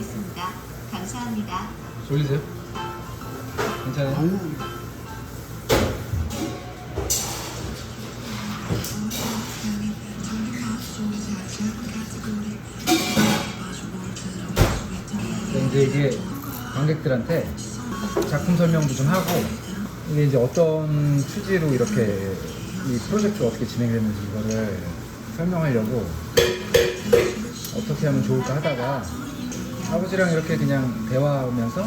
하겠습니다. 감사합니다. 졸리세요? 괜찮아요? 아니, 이제 이게 관객들한테 작품 설명도 좀 하고 이게 이제 어떤 취지로 이렇게 이 프로젝트가 어떻게 진행되는지 이거를 설명하려고 어떻게 하면 좋을까 하다가 아버지랑 이렇게 그냥 대화하면서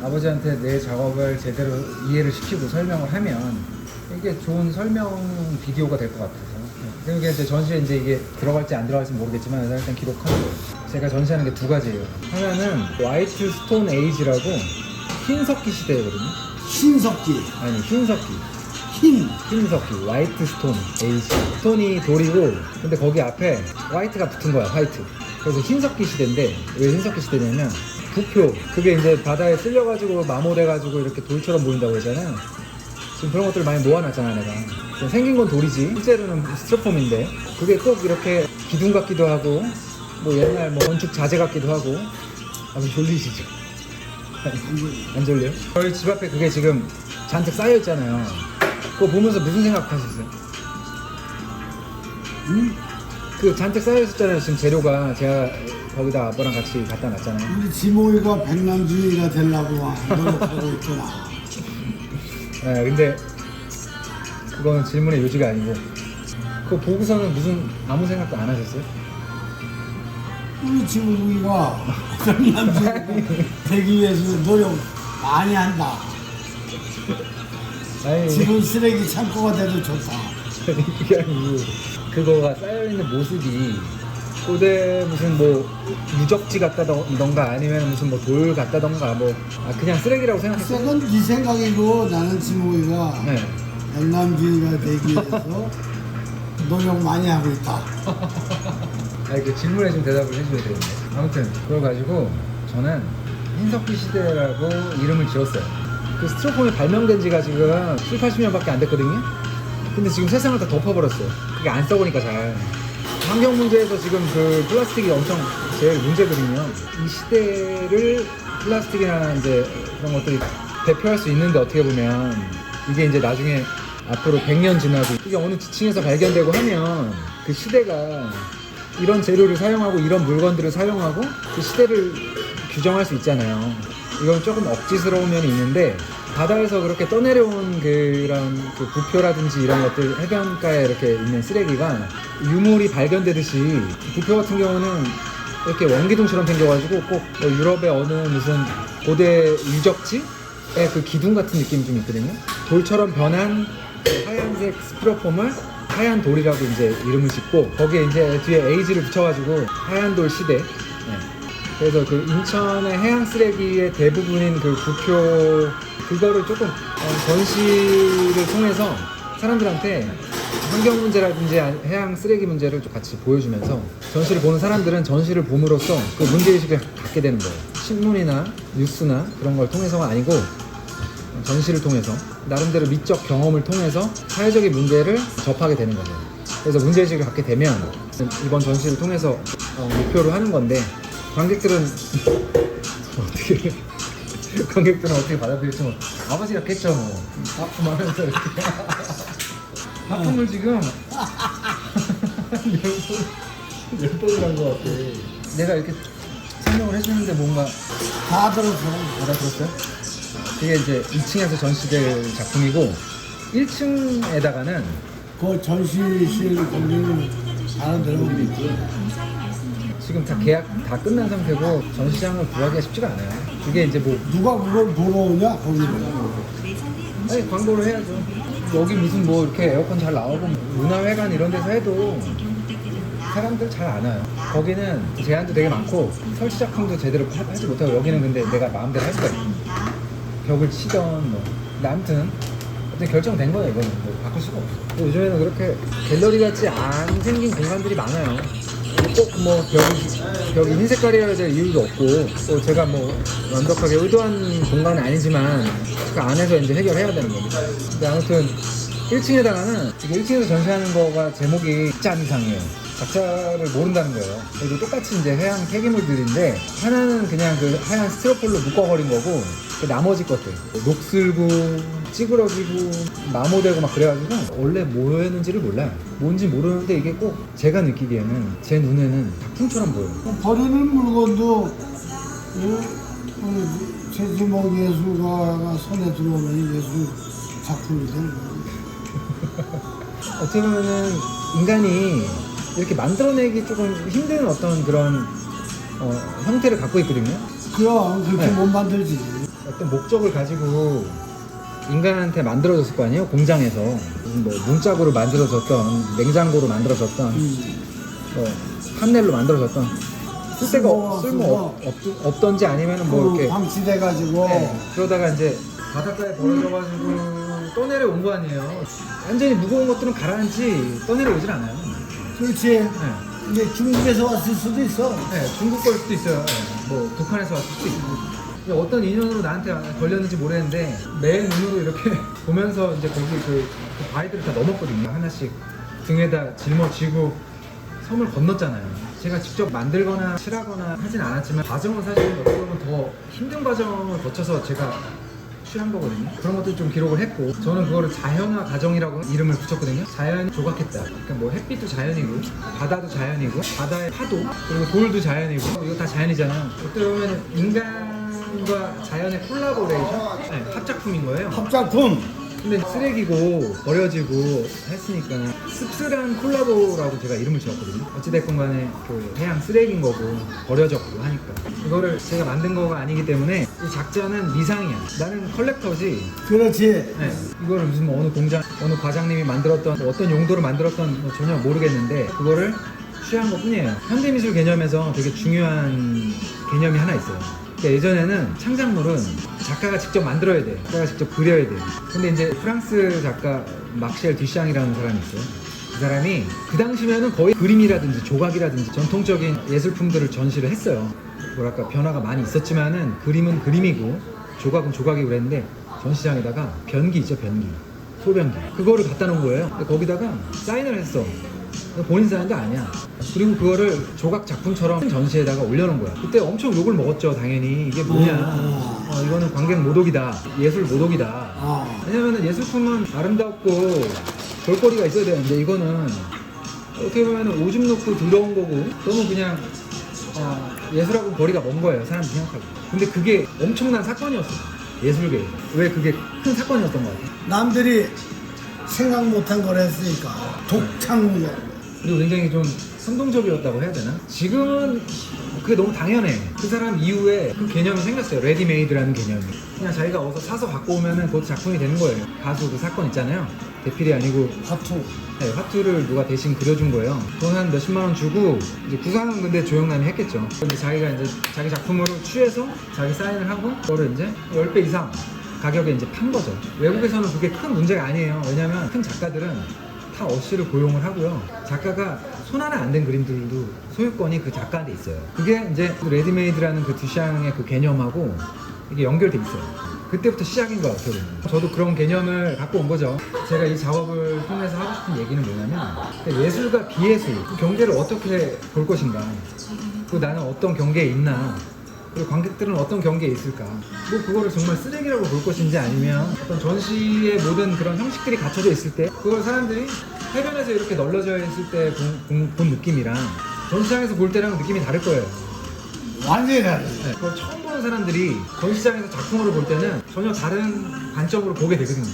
아버지한테 내 작업을 제대로 이해를 시키고 설명을 하면 이게 좋은 설명 비디오가 될 것 같아서 그러니까 이제 전시에 이제 이게 들어갈지 안 들어갈지 모르겠지만 일단 기록하고 제가 전시하는 게 두 가지예요. 하나는 화이트 스톤 에이지라고 흰석기 시대거든요. 신석기, 아니 흰석기 흰석기 화이트 스톤 에이지 스톤이 돌이고 근데 거기 앞에 화이트가 붙은 거야. 화이트. 그래서 흰석기 시대인데 왜 흰석기 시대냐면 부표 그게 이제 바다에 쓸려가지고 마모돼가지고 이렇게 돌처럼 보인다고 했잖아요. 지금 그런 것들 많이 모아놨잖아 내가. 생긴 건 돌이지 실제로는 스티로폼인데 그게 꼭 이렇게 기둥 같기도 하고 뭐 옛날 뭐 건축 자재 같기도 하고. 아주 졸리시죠? 안 졸려요? 저희 집 앞에 그게 지금 잔뜩 쌓여 있잖아요. 그거 보면서 무슨 생각하셨어요? 그 잔뜩 쌓여 있었잖아요. 지금 재료가 제가 거기다 아빠랑 같이 갖다 놨잖아요. 우리 지모이가 백남준이가 되려고 노력하고 있구나. 네, 근데 그거는 질문의 요지가 아니고 그거 보고서는 무슨 아무 생각도 안 하셨어요? 우리 지모이가 백남준이 되기 위해서 노력 많이 한다. 아니 지금 쓰레기 창고가 돼도 좋다. 그게 아니고 그거가 쌓여있는 모습이 고대 무슨 뭐 유적지 같다던가 아니면 무슨 뭐 돌 같다던가 뭐 그냥 쓰레기라고 생각했어요. 그건 네 생각이고 나는 지모이가 네. 백남준이가 되기 위해서 노력 많이 하고 있다. 아니 그 질문에 좀 대답을 해줘야 되는데 아무튼 그걸 가지고 저는 흰석기 시대라고 이름을 지었어요. 그 스티로폼이 발명된 지가 지금 7, 80년밖에 안 됐거든요. 근데 지금 세상을 다 덮어버렸어요. 그게 안 써보니까 잘. 환경 문제에서 지금 그 플라스틱이 엄청 제일 문제거든요. 이 시대를 플라스틱이나 이제 그런 것들이 대표할 수 있는데 어떻게 보면 이게 이제 나중에 앞으로 100년 지나도 이게 어느 지층에서 발견되고 하면 그 시대가 이런 재료를 사용하고 이런 물건들을 사용하고 그 시대를 규정할 수 있잖아요. 이건 조금 억지스러운 면이 있는데 바다에서 그렇게 떠내려온 그런 그 부표라든지 이런 것들 해변가에 이렇게 있는 쓰레기가 유물이 발견되듯이 부표 같은 경우는 이렇게 원기둥처럼 생겨가지고 꼭 뭐 유럽의 어느 무슨 고대 유적지의 그 기둥 같은 느낌이 좀 있거든요. 돌처럼 변한 그 하얀색 스티로폼을 하얀 돌이라고 이제 이름을 짓고 거기에 이제 뒤에 에이지를 붙여가지고 하얀 돌 시대. 네. 그래서 그 인천의 해양 쓰레기의 대부분인 그 부표 그거를 조금 전시를 통해서 사람들한테 환경 문제라든지 해양 쓰레기 문제를 좀 같이 보여주면서 전시를 보는 사람들은 전시를 봄으로써 그 문제의식을 갖게 되는 거예요. 신문이나 뉴스나 그런 걸 통해서가 아니고 전시를 통해서 나름대로 미적 경험을 통해서 사회적인 문제를 접하게 되는 거죠. 그래서 문제의식을 갖게 되면 이번 전시를 통해서 목표로 하는 건데 관객들은 어떻게 관객들은 어떻게 받아들일지 뭐 아버지가 겠죠 뭐 하면서 이렇게 하품을 지금 10번을 한 것 같아. 내가 이렇게 설명을 해주는데 뭔가 다 들었어. 알아들었어요? 그게 이제 2층에서 전시될 작품이고 1층에다가는 그 전시실 거기는 다른 데는 있지. 지금 다 계약 다 끝난 상태고 전시장을 구하기가 쉽지가 않아요. 그게 이제 뭐 누가 그걸 보러 오냐 거기를. 아니 광고를 해야죠. 여기 무슨 뭐 이렇게 에어컨 잘 나오고 문화회관 이런 데서 해도 사람들 잘 안 와요. 거기는 제한도 되게 많고 설치 작품도 제대로 하지 못하고 여기는 근데 내가 마음대로 할 수가 있어. 벽을 치던 뭐. 근데 아무튼 어쨌든 결정된 거예요. 이거는 뭐 바꿀 수가 없어. 요즘에는 그렇게 갤러리 같이 안 생긴 공간들이 많아요. 꼭 뭐 벽이 흰 색깔이어야 될 이유도 없고 또 제가 뭐 완벽하게 의도한 공간은 아니지만 그 안에서 이제 해결해야 되는 겁니다. 근데 아무튼 1층에다가는 1층에서 전시하는 거가 제목이 짠 이상이에요. 작자를 모른다는 거예요. 그리고 똑같이 이제 해양 폐기물들인데 하나는 그냥 그 하얀 스티로폴로 묶어버린 거고 그 나머지 것들 녹슬고 찌그러지고 마모되고 막 그래가지고 원래 뭐였는지를 몰라요. 뭔지 모르는데 이게 꼭 제가 느끼기에는 제 눈에는 작품처럼 보여요. 버리는 물건도 최지목 예술가가 손에 들어오면 예술 작품이 되는 거예요. 어떻게 보면은 인간이 이렇게 만들어내기 조금 힘든 어떤 그런 형태를 갖고 있거든요. 그럼 그렇게 네. 못 만들지. 어떤 목적을 가지고 인간한테 만들어졌을 거 아니에요? 공장에서 뭐 문짝으로 만들어졌던 냉장고로 만들어졌던 뭐 판넬로 만들어졌던 쓸모 없던지 아니면은 뭐 이렇게 방치돼가지고 네, 그러다가 이제 바닷가에 버려져가지고 떠내려온 거 아니에요. 완전히 무거운 것들은 가라앉지 떠내려오질 않아요. 그렇지. 네. 이제 중국에서 왔을 수도 있어. 네, 중국 걸 수도 있어요. 네, 뭐 북한에서 왔을 수도 있고. 어떤 인연으로 나한테 걸렸는지 모르겠는데 매 눈으로 이렇게 보면서 이제 거기 그 바위들을 다 넘었거든요. 하나씩 등에다 짊어지고 섬을 건넜잖아요. 제가 직접 만들거나 칠하거나 하진 않았지만 과정은 사실 어떻게 보면 더 힘든 과정을 거쳐서 제가 취한 거거든요. 그런 것도 좀 기록을 했고 저는 그거를 자연화 과정이라고 이름을 붙였거든요. 자연이 조각했다. 그러니까 뭐 햇빛도 자연이고 바다도 자연이고 바다의 파도 그리고 돌도 자연이고 이거 다 자연이잖아요. 어떻게 보면 인간과 자연의 콜라보레이션? 네, 합작품인 거예요. 합작품. 근데 쓰레기고 버려지고 했으니까 씁쓸한 콜라보라고 제가 이름을 지었거든요. 어찌됐건 간에 그 해양 쓰레기인 거고 버려졌고 하니까 이거를 제가 만든 거가 아니기 때문에 이 작자는 미상이야. 나는 컬렉터지. 그렇지. 네, 이거를 무슨 뭐 어느 공장 어느 과장님이 만들었던 뭐 어떤 용도로 만들었던 뭐 전혀 모르겠는데 그거를 취한 것 뿐이에요. 현대미술 개념에서 되게 중요한 개념이 하나 있어요. 그러니까 예전에는 창작물은 작가가 직접 만들어야 돼. 작가가 직접 그려야 돼. 근데 이제 프랑스 작가 막시엘 듀샹이라는 사람이 있어요. 그 사람이 그 당시면은 거의 그림이라든지 조각이라든지 전통적인 예술품들을 전시를 했어요. 뭐랄까 변화가 많이 있었지만은 그림은 그림이고 조각은 조각이고 그랬는데 전시장에다가 변기 있죠, 변기. 소변기. 그거를 갖다 놓은 거예요. 근데 거기다가 사인을 했어. 본인 사인도 아니야. 그리고 그거를 조각 작품처럼 전시에다가 올려놓은 거야. 그때 엄청 욕을 먹었죠, 당연히. 이게 뭐냐. 이거는 관객 모독이다. 예술 모독이다. 왜냐면은 예술품은 아름답고 볼거리가 있어야 되는데 이거는 어떻게 보면 오줌 놓고 들어온 거고 너무 그냥 예술하고 거리가 먼 거예요, 사람들이 생각하고. 근데 그게 엄청난 사건이었어, 예술계에. 왜 그게 큰 사건이었던 거 같아? 남들이 생각 못한 걸 했으니까 독창. 그리고 굉장히 좀 선동적이었다고 해야 되나? 지금은 그게 너무 당연해. 그 사람 이후에 그 개념이 생겼어요. 레디메이드라는 개념이. 그냥 자기가 어디서 사서 갖고 오면은 그것도 작품이 되는 거예요. 가수 그 사건 있잖아요. 대필이 아니고 화투. 네, 화투를 누가 대신 그려준 거예요. 돈 한 몇십만 원 주고 이제 구상은 근데 조영남이 했겠죠. 근데 자기가 이제 자기 작품으로 취해서 자기 사인을 하고 그거를 이제 10배 이상 가격에 이제 판 거죠. 외국에서는 그게 큰 문제가 아니에요. 왜냐면 큰 작가들은 다 어시를 고용을 하고요. 작가가 손 하나 안 된 그림들도 소유권이 그 작가한테 있어요. 그게 이제 레디메이드라는 그 듀샹의 그 개념하고 이게 연결돼 있어요. 그때부터 시작인 것 같아요. 저도 그런 개념을 갖고 온 거죠. 제가 이 작업을 통해서 하고 싶은 얘기는 뭐냐면 예술과 비예술, 그 경계를 어떻게 볼 것인가, 그리고 나는 어떤 경계에 있나, 그리고 관객들은 어떤 경계에 있을까, 뭐 그거를 정말 쓰레기라고 볼 것인지 아니면 어떤 전시의 모든 그런 형식들이 갖춰져 있을 때 그걸 사람들이 해변에서 이렇게 널려져 있을 때 본 느낌이랑 전시장에서 볼 때랑 느낌이 다를 거예요. 완전히 다르. 네, 그걸 처음 보는 사람들이 전시장에서 작품으로 볼 때는 전혀 다른 관점으로 보게 되거든요.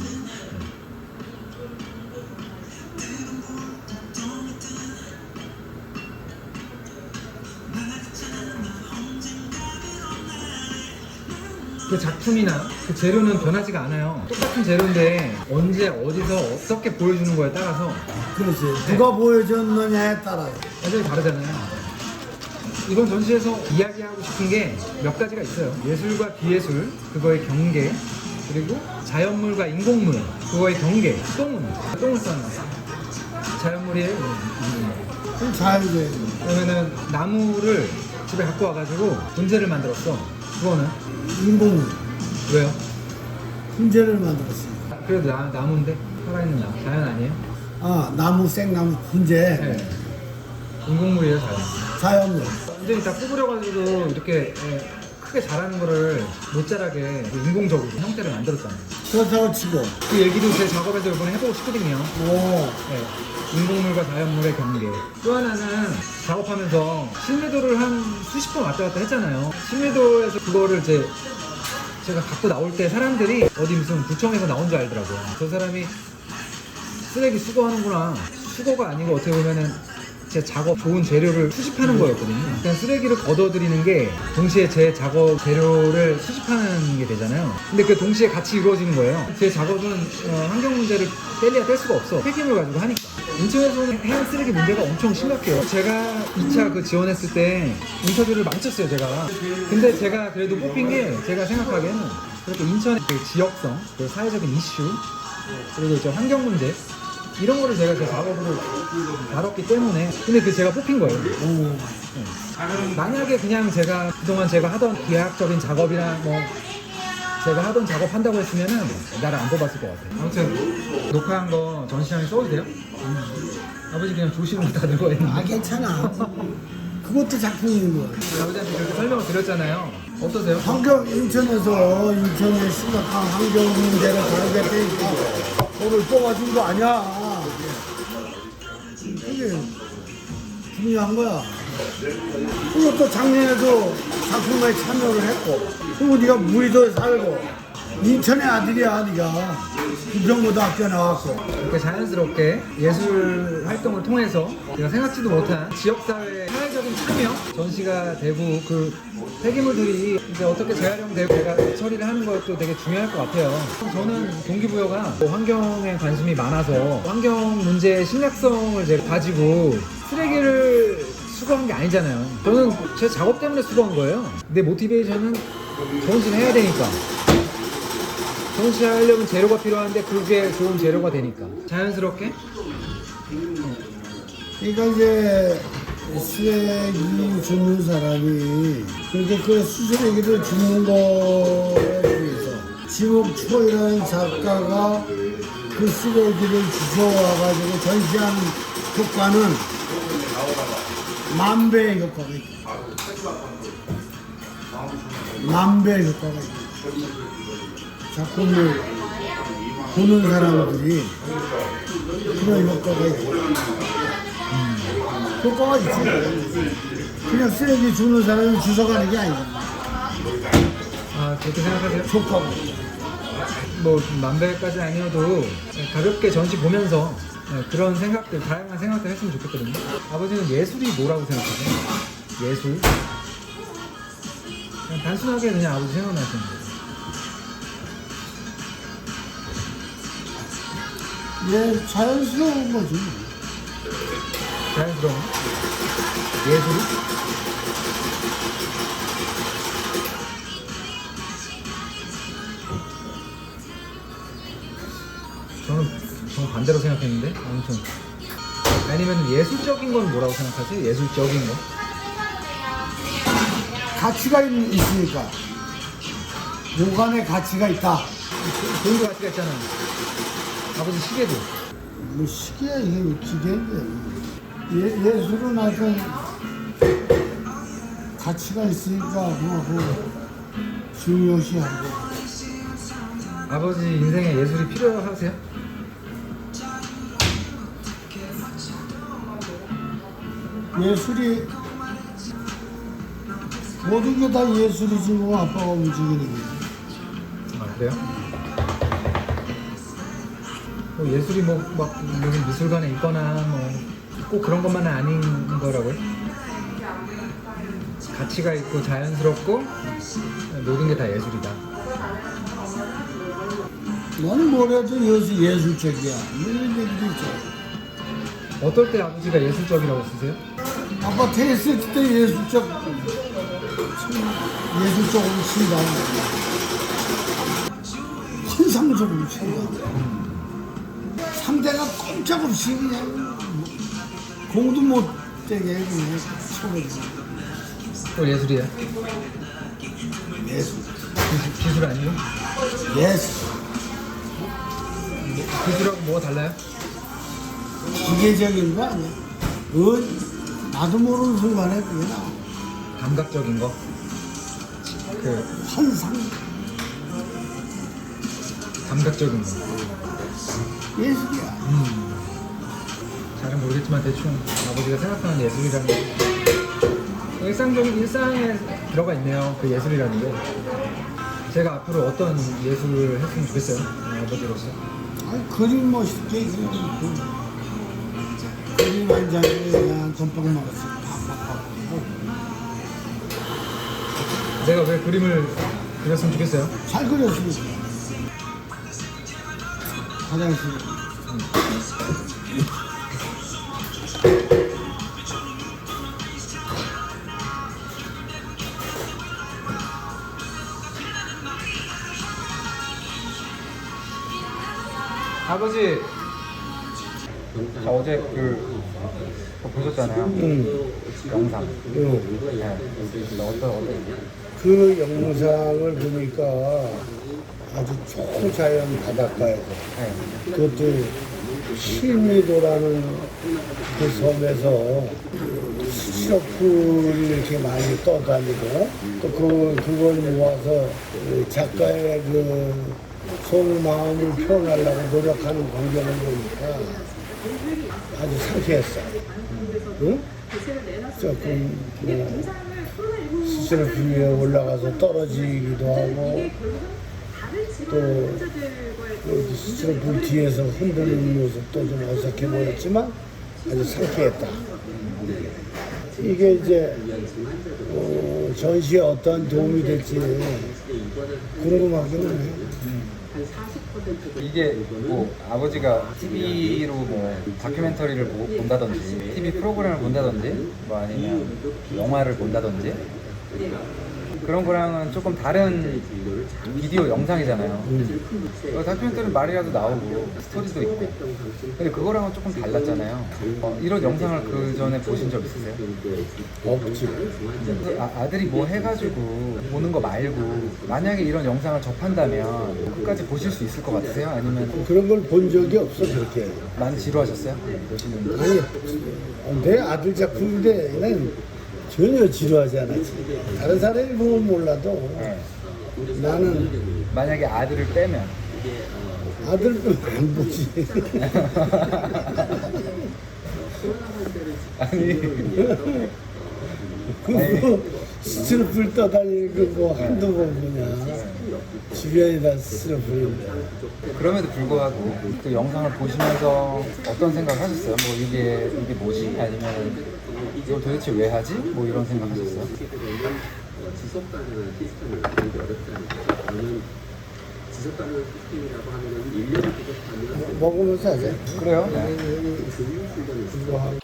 그 작품이나 그 재료는 변하지가 않아요. 똑같은 재료인데 언제 어디서 어떻게 보여주는 거에 따라서 그렇지. 누가 보여줬느냐에 따라. 완전히 다르잖아요. 이번 전시에서 이야기하고 싶은 게 몇 가지가 있어요. 예술과 비예술, 그거의 경계, 그리고 자연물과 인공물, 그거의 경계, 똥을 써는 거예요. 자연물이에요. 그럼 자연주의. 그러면은 나무를 집에 갖고 와가지고 분재를 만들었어. 그거는 인공물. 왜요? 훈제를 만들었어요. 그래도 나무인데 살아있는 나무, 자연 아니에요? 나무, 생나무, 훈제. 네. 인공물이에요, 자연. 자연물. 완전히 다 구부려가지고 이렇게 크게 자라는 거를 못 자라게 인공적으로 형태를 만들었잖아요. 그렇다고 치고. 그 얘기도 제 작업에서 이번에 해보고 싶거든요. 오. 네. 인공물과 자연물의 경계. 또 하나는 작업하면서 신뢰도를 한 수십 번 왔다 갔다 했잖아요. 신뢰도에서 그거를 제가 갖고 나올 때 사람들이 어디 무슨 구청에서 나온 줄 알더라고요. 저 사람이 쓰레기 수거하는구나. 수거가 아니고 어떻게 보면은 제 작업 좋은 재료를 수집하는 거였거든요. 그냥 쓰레기를 걷어들이는 게 동시에 제 작업 재료를 수집하는 게 되잖아요. 근데 그 동시에 같이 이루어지는 거예요. 제 작업은 환경 문제를 뗄래야 뗄 수가 없어. 폐기물 가지고 하니까. 인천에서는 해양 쓰레기 문제가 엄청 심각해요. 제가 2차 그 지원했을 때 인터뷰를 망쳤어요, 제가. 근데 제가 그래도 뽑힌 게 제가 생각하기에는 그렇게 인천의 그 지역성, 그 사회적인 이슈, 그리고 이제 환경 문제 이런 거를 제가 제 작업으로 다뤘기 때문에 근데 그 제가 뽑힌 거예요. 네. 만약에 그냥 제가 그동안 제가 하던 기하학적인 작업이나 뭐 제가 하던 작업 한다고 했으면은 나를 안 뽑았을 것 같아요. 아무튼 녹화한 거 전시장에 써도 돼요? 아버지 그냥 조심으로 다 들고 있는 아, 괜찮아. 그것도 작품인 거야. 아버지한테 그렇게 설명을 드렸잖아요. 어떠세요? 환경, 인천의 심각한 환경 문제를 다루겠다니까 너를 뽑아준 거 아니야. 이게 중요한 거야. 그리고 또 작년에도 작품에 참여를 했고, 그리고 네가 무의도에 살고, 인천의 아들이야, 네가. 부평고등학교 나왔고. 이렇게 자연스럽게 예술 활동을 통해서 제가 생각지도 못한 지역사회 사회적인 참여 전시가 되고 그 폐기물들이 이제 어떻게 재활용되고 제가 처리를 하는 것도 되게 중요할 것 같아요. 저는 동기부여가 환경에 관심이 많아서 환경 문제의 심각성을 제가 가지고 쓰레기를 수거한 게 아니잖아요. 저는 제 작업 때문에 수거한 거예요. 내 모티베이션은 전시를 해야 되니까. 전시하려면 재료가 필요한데 그게 좋은 재료가 되니까 자연스럽게 그러니까 이제 쓰레기 줍는 사람이 그러니까 그 수쓰레기를 줍는 거에 대해서 지목초이라는 작가가 그 쓰레기를 주워와가지고 전시한 효과는 만배의 효과가 있다. 만배의 효과가 있다. 작품을 보는 사람들이 그런 효과가 있고 효과가 있지. 그냥 쓰레기 주는 사람이 주워가는 게 아니야. 아 그렇게 생각하세요? 효과가. 뭐 만배까지 아니어도 가볍게 전시 보면서 그런 생각들 다양한 생각들 했으면 좋겠거든요. 아버지는 예술이 뭐라고 생각하세요? 예술? 그냥 단순하게 그냥 아버지 생각나시는 거예요. 예, 자연스러운 거지. 자연스러운 예술이? 저는 정말 반대로 생각했는데 아무튼 아니면 예술적인 건 뭐라고 생각하세요? 예술적인 거? 가치가 있으니까. 요간에 가치가 있다. 돈도 가치가 있잖아요. 아버지 시계도 뭐 시계야 이게 기계인데. 예술은 하여튼 가치가 있으니까 뭐 중요시하고. 아버지 인생에 예술이 필요하세요? 예술이 모든 게 다 예술이지 뭐 아빠가 움직이는 게. 아 그래요? 뭐 예술이 뭐 막 무슨 미술관에 있거나 뭐 꼭 그런 것만은 아닌 거라고요? 가치가 있고 자연스럽고 모든 게 다 예술이다. 나는 뭐래도 예술적이야. 뭐 이런 얘기도 있죠. 어떨 때 아버지가 예술적이라고 쓰세요? 아빠 테스트 때 예술적으로 친다. 환상적으로 친다. 상대가 꼼짝없이 그냥 공도 못 되게 그냥 쳐버리지. 또 예술이야? 예술. 기술 아니에요? 예술. 기술하고 뭐가 달라요? 기계적인 거 아니야? 나도 모르는 순간에 그게 나와. 감각적인 거. 그 환상. 감각적인 거. 예술이야. 잘은 모르겠지만 대충 아버지가 생각하는 예술이라는 게 일상에 들어가 있네요. 그 예술이라는 게. 제가 앞으로 어떤 예술을 했으면 좋겠어요. 아버지로서. 아니, 그림 멋있게 그냥 그림 한 장에 그냥 돈방 말았어. 팍팍팍. 제가 왜 그림을 그렸으면 좋겠어요? 잘 그렸으니까. 화장실. 아버지, 저 어제 그거 보셨잖아요. 영상. 네. 어떤 그 영상을 보니까 아주 초자연 바닷가에서 네. 그것도 실미도라는 그 섬에서 시럽풀이 이렇게 많이 떠다니고 또 그걸 모아서 그 작가의 그 속마음을 표현하려고 노력하는 광경을 보니까 아주 상쾌했어. 응? 조금 스스로 위에 올라가서 떨어지기도 하고 또 스스로 불 뒤에서 흔드는 모습도 좀 어색해 보였지만 아주 상쾌했다. 이게 이제 전시에 어떤 도움이 될지 궁금하기는 해. 이게 뭐 아버지가 TV로 뭐 다큐멘터리를 본다든지 TV 프로그램을 본다든지 뭐 아니면 영화를 본다든지 그런 거랑은 조금 다른 비디오 영상이잖아요. 다큐멘터리는 말이라도 나오고 스토리도 있고 근데 그거랑은 조금 달랐잖아요. 이런 영상을 그 전에 보신 적 있으세요? 없지. 아들이 뭐 해가지고 보는 거 말고 만약에 이런 영상을 접한다면 끝까지 보실 수 있을 것 같으세요? 아니면 그런 걸 본 적이 없어 그렇게. 많이 지루하셨어요? 보시는 거? 아니 내 아들 작품인데 난 전혀 지루하지 않았지. 다른 사람이 보면 몰라도 네. 나는 만약에 아들을 빼면 아들도 안 보지. 아니 그거 스트로플 떠다니는 그거 한두 번 보냐. 주변에다 스트로플인데. 그럼에도 불구하고 그 영상을 보시면서 어떤 생각을 하셨어요? 뭐 이게 뭐지? 아니면 이걸 도대체 왜 하지? 뭐 이런 생각 하셨어요? 지속 가능한 시스템을 만들기 어렵다는 거죠. 저는 지속 가능한 시스템이라고 하면은 1년 부족하면 먹으면서 하자. 그래요? 네. 금융 수단을 그거 하고.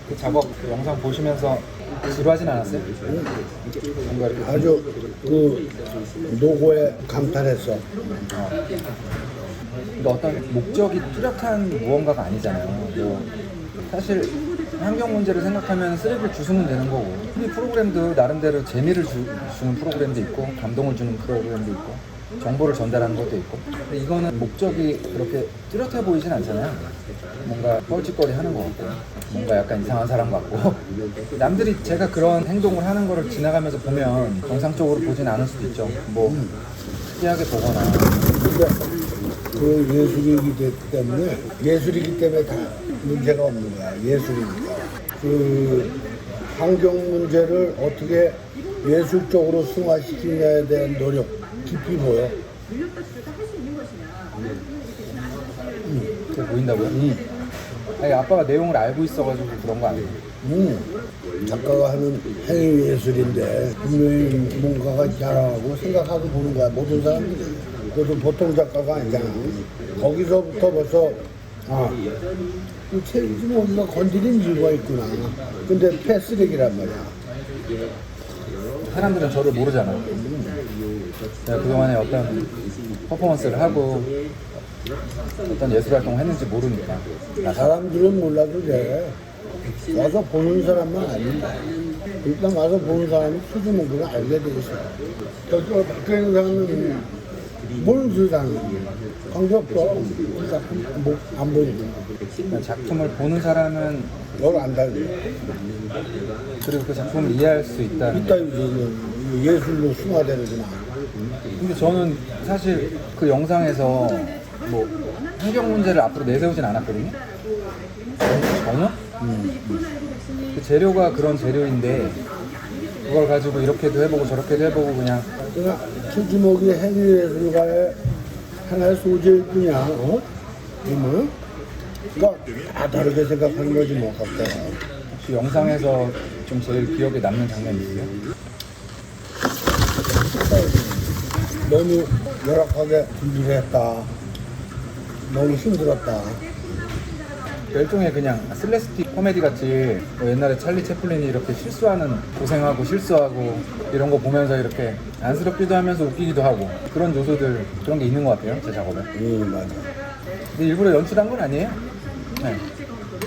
그 작업 그 영상 보시면서 지루하진 않았어요? 뭔가 이렇게 아주 그 노고에 감탄했어. 근데 어떤 목적이 뚜렷한 무언가가 아니잖아요. 뭐 사실 환경 문제를 생각하면 쓰레기를 주스면 되는 거고 TV 프로그램도 나름대로 재미를 주는 프로그램도 있고 감동을 주는 프로그램도 있고 정보를 전달하는 것도 있고 근데 이거는 목적이 그렇게 뚜렷해 보이진 않잖아요. 뭔가 뻘짓거리 하는 것 같고 뭔가 약간 이상한 사람 같고 남들이 제가 그런 행동을 하는 거를 지나가면서 보면 정상적으로 보진 않을 수도 있죠. 뭐 특이하게 보거나 근데 그 예술이기 때문에 다 문제가 없는 거야. 예술이니까. 그 환경 문제를 어떻게 예술적으로 승화시키냐에 대한 노력 깊이 보여. 그게 보인다고요? 아니 아빠가 내용을 알고 있어가지고 그런 거 아니에요? 작가가 하는 행위 예술인데 분명히 뭔가가 잘하고 생각하고 보는 거야 모든 사람들이. 그래도 보통 작가가 아니잖아. 거기서부터 벌써 이 책이 좀 뭔가 건드린 이유가 있구나. 근데 패스렉이란 말이야. 사람들은 저를 모르잖아. 제가 그동안에 어떤 퍼포먼스를 하고 어떤 예술 활동을 했는지 모르니까. 사람들은 몰라도 돼. 와서 보는 사람만 아닌다. 일단 와서 보는 사람이 수주목을 알게 돼 있어. 저쪽 밖에 있는 사람은 모르는 세상에 관계없어. 안 보이니까. 작품을 보는 사람은 널 안다. 그리고 그 작품을 이해할 수 있다는 이따 거. 예술로 승화되는구나. 근데 저는 사실 그 영상에서 뭐 환경 문제를 앞으로 내세우진 않았거든요. 전혀? 그 재료가 그런 재료인데 그걸 가지고 이렇게도 해보고 저렇게도 해보고 그냥 그러니까 수주목이 행위예술가의 하나의 소재일 뿐이야. 그러면 그러니까 다 다르게 생각하는 거지 뭐 각자. 혹시 영상에서 좀 제일 기억에 남는 장면이 있어요? 너무 열악하게 준비를 했다. 너무 힘들었다. 일종의 그냥 슬래스틱 코미디 같이 뭐 옛날에 찰리 채플린이 이렇게 실수하는 고생하고 실수하고 이런 거 보면서 이렇게 안쓰럽기도 하면서 웃기기도 하고 그런 요소들 그런 게 있는 것 같아요 제 작업에. 맞아. 근데 일부러 연출한 건 아니에요. 네.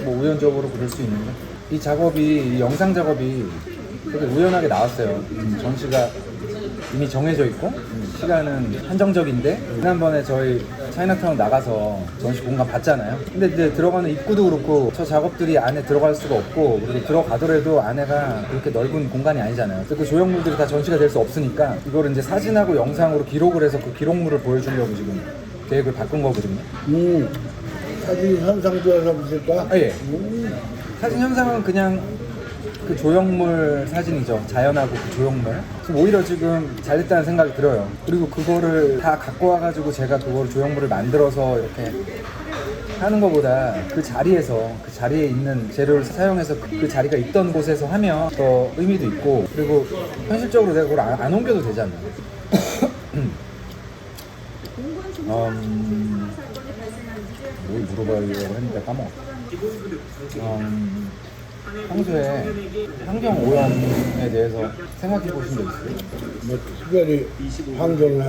뭐 우연적으로 그럴 수 있는데 이 작업이 이 영상 작업이 되게 우연하게 나왔어요. 전시가 이미 정해져 있고 시간은 한정적인데 지난번에 저희 차이나타운 나가서 전시 공간 봤잖아요. 근데 이제 들어가는 입구도 그렇고 저 작업들이 안에 들어갈 수가 없고 그리고 들어가더라도 안에가 그렇게 넓은 공간이 아니잖아요. 그래서 그 조형물들이 다 전시가 될 수 없으니까 이거를 이제 사진하고 영상으로 기록을 해서 그 기록물을 보여주려고 지금 계획을 바꾼 거거든요. 사진 현상도에서 보실 거야? 아, 예. 사진 현상은 그냥 그 조형물 사진이죠. 자연하고 그 조형물. 오히려 지금 잘 됐다는 생각이 들어요. 그리고 그거를 다 갖고 와가지고 제가 그걸 조형물을 만들어서 이렇게 하는 것보다 그 자리에서 그 자리에 있는 재료를 사용해서 그 자리가 있던 곳에서 하면 더 의미도 있고 그리고 현실적으로 내가 그걸 안 옮겨도 되잖아요. 뭘 물어보려고 했는데 까먹었다. 평소에 환경 오염에 대해서 생각해 보신 적 있어요? 뭐 특별히 환경에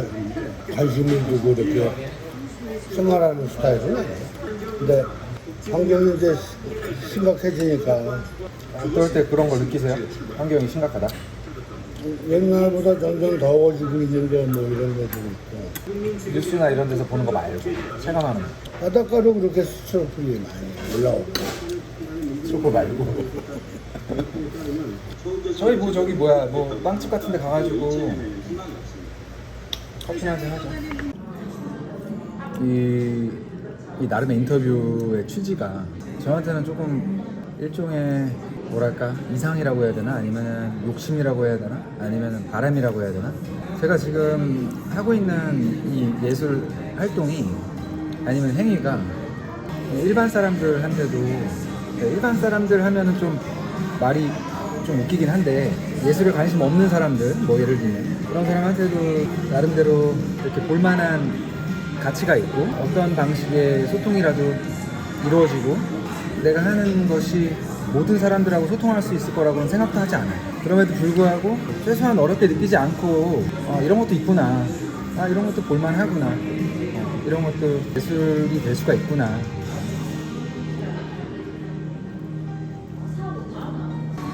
관심을 두고 이렇게 생활하는 스타일은 아니에요. 근데 환경이 이제 심각해지니까 어떨 때 그런 걸 느끼세요? 환경이 심각하다? 옛날보다 점점 더워지고 있는데 뭐 이런 것도 있고 뉴스나 이런 데서 보는 거 말고 체감하는 거. 바닷가도 그렇게 스트로플이 많이 올라오고 스토커 말고 저희 뭐 저기 뭐야 뭐 빵집 같은 데 가가지고 커피 한잔 하죠. 이 나름의 인터뷰의 취지가 저한테는 조금 일종의 뭐랄까 이상이라고 해야 되나 아니면 욕심이라고 해야 되나 아니면 바람이라고 해야 되나 제가 지금 하고 있는 이 예술 활동이 아니면 행위가 일반 사람들한테도 일반 사람들 하면은 좀 말이 좀 웃기긴 한데 예술에 관심 없는 사람들 뭐 예를 들면 그런 사람한테도 나름대로 이렇게 볼만한 가치가 있고 어떤 방식의 소통이라도 이루어지고 내가 하는 것이 모든 사람들하고 소통할 수 있을 거라고는 생각도 하지 않아요. 그럼에도 불구하고 최소한 어렵게 느끼지 않고 이런 것도 있구나 이런 것도 볼만하구나 이런 것도 예술이 될 수가 있구나.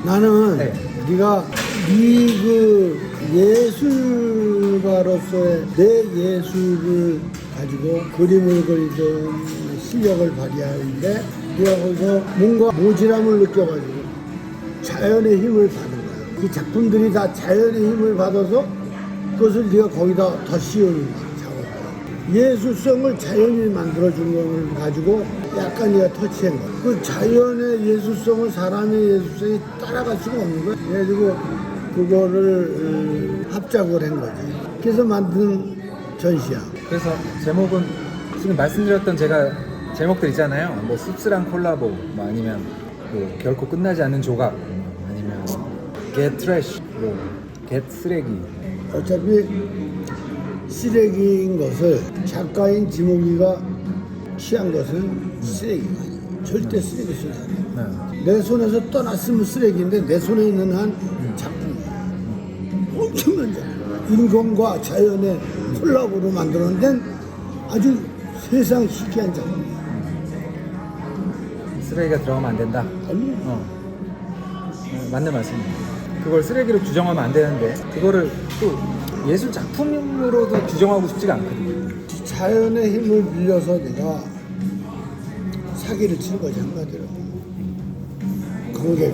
나는 네. 네가 그 예술가로서의 내 예술을 가지고 그림을 그리든 실력을 발휘하는데 네가 거기서 뭔가 모질함을 느껴가지고 자연의 힘을 받는 거야. 그 작품들이 다 자연의 힘을 받아서 그것을 네가 거기다 더 씌우는 작업이야. 예술성을 자연이 만들어준 걸 가지고 약간 네가 터치한 거야. 그 자연의 예술성을 사람의 예술성이 따라갈 수가 없는 거야. 그래가지고 그거를 합작을 한 거지. 그래서 만든 전시야. 그래서 제목은 지금 말씀드렸던 제가 제목들 있잖아요. 뭐 씁쓸한 콜라보, 뭐 아니면 뭐 결코 끝나지 않는 조각, 아니면 get trash, 뭐 get 쓰레기. 어차피 쓰레기인 것을 작가인 지목이가 취한 것은 쓰레기가 아니에요. 절대 쓰레기 쓰지 않아요. 네. 내 손에서 떠났으면 쓰레기인데 내 손에 있는 한 작품이에요. 엄청난 작품. 인공과 자연의 콜라보로 만들어낸 아주 세상 희귀한 작품이에요. 쓰레기가 들어가면 안 된다. 아니, 맞는 말씀입니다. 그걸 쓰레기로 규정하면 안 되는데 그거를 또 예술 작품으로도 규정하고 싶지가 않거든요. 자연의 힘을 빌려서 내가 사기를 치는 거지 한마디로. 관계.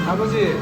아버지